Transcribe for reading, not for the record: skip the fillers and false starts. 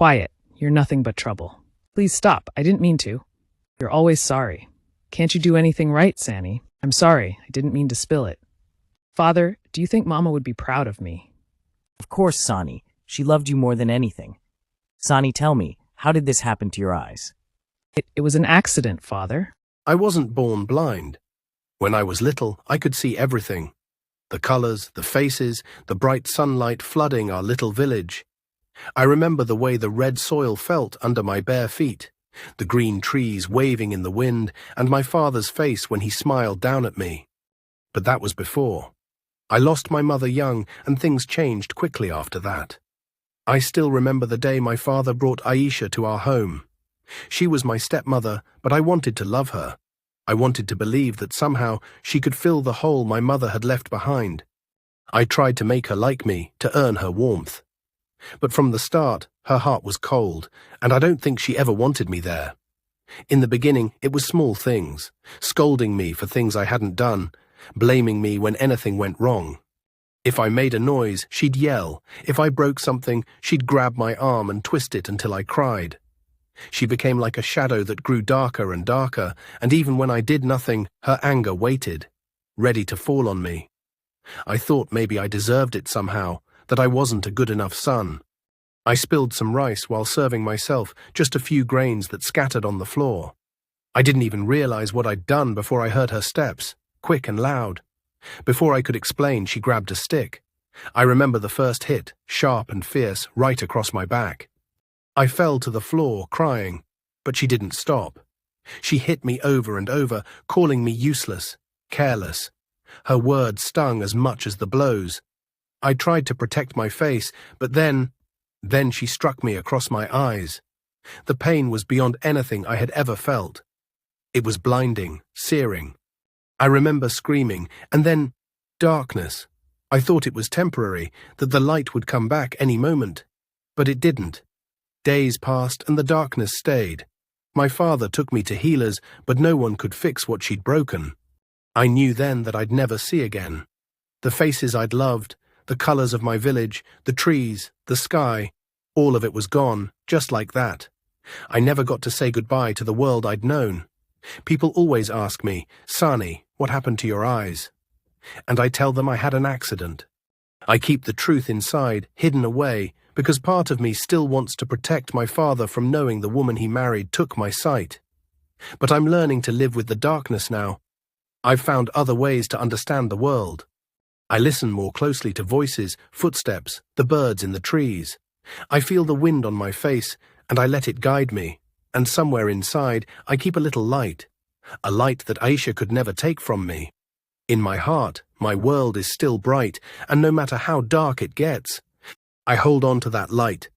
Quiet. You're nothing but trouble. Please stop. I didn't mean to. You're always sorry. Can't you do anything right, Sanny? I'm sorry. I didn't mean to spill it. Father, do you think Mama would be proud of me? Of course, Sani. She loved you more than anything. Sani, tell me, how did this happen to your eyes? It was an accident, Father. I wasn't born blind. When I was little, I could see everything. The colors, the faces, the bright sunlight flooding our little village. I remember the way the red soil felt under my bare feet, the green trees waving in the wind, and my father's face when he smiled down at me. But that was before. I lost my mother young, and things changed quickly after that. I still remember the day my father brought Aisha to our home. She was my stepmother, but I wanted to love her. I wanted to believe that somehow she could fill the hole my mother had left behind. I tried to make her like me, to earn her warmth. But from the start, her heart was cold, and I don't think she ever wanted me there. In the beginning, it was small things, scolding me for things I hadn't done, blaming me when anything went wrong. If I made a noise, she'd yell. If I broke something, she'd grab my arm and twist it until I cried. She became like a shadow that grew darker and darker, and even when I did nothing, her anger waited, ready to fall on me. I thought maybe I deserved it somehow, that I wasn't a good enough son. I spilled some rice while serving myself, just a few grains that scattered on the floor. I didn't even realize what I'd done before I heard her steps, quick and loud. Before I could explain, she grabbed a stick. I remember the first hit, sharp and fierce, right across my back. I fell to the floor, crying, but she didn't stop. She hit me over and over, calling me useless, careless. Her words stung as much as the blows. I tried to protect my face, but then she struck me across my eyes. The pain was beyond anything I had ever felt. It was blinding, searing. I remember screaming, and then darkness. I thought it was temporary, that the light would come back any moment. But it didn't. Days passed and the darkness stayed. My father took me to healers, but no one could fix what she'd broken. I knew then that I'd never see again. The faces I'd loved, the colors of my village, the trees, the sky, all of it was gone, just like that. I never got to say goodbye to the world I'd known. People always ask me, Sani, what happened to your eyes? And I tell them I had an accident. I keep the truth inside, hidden away, because part of me still wants to protect my father from knowing the woman he married took my sight. But I'm learning to live with the darkness now. I've found other ways to understand the world. I listen more closely to voices, footsteps, the birds in the trees. I feel the wind on my face, and I let it guide me. And somewhere inside, I keep a little light. A light that Aisha could never take from me. In my heart, my world is still bright, and no matter how dark it gets, I hold on to that light,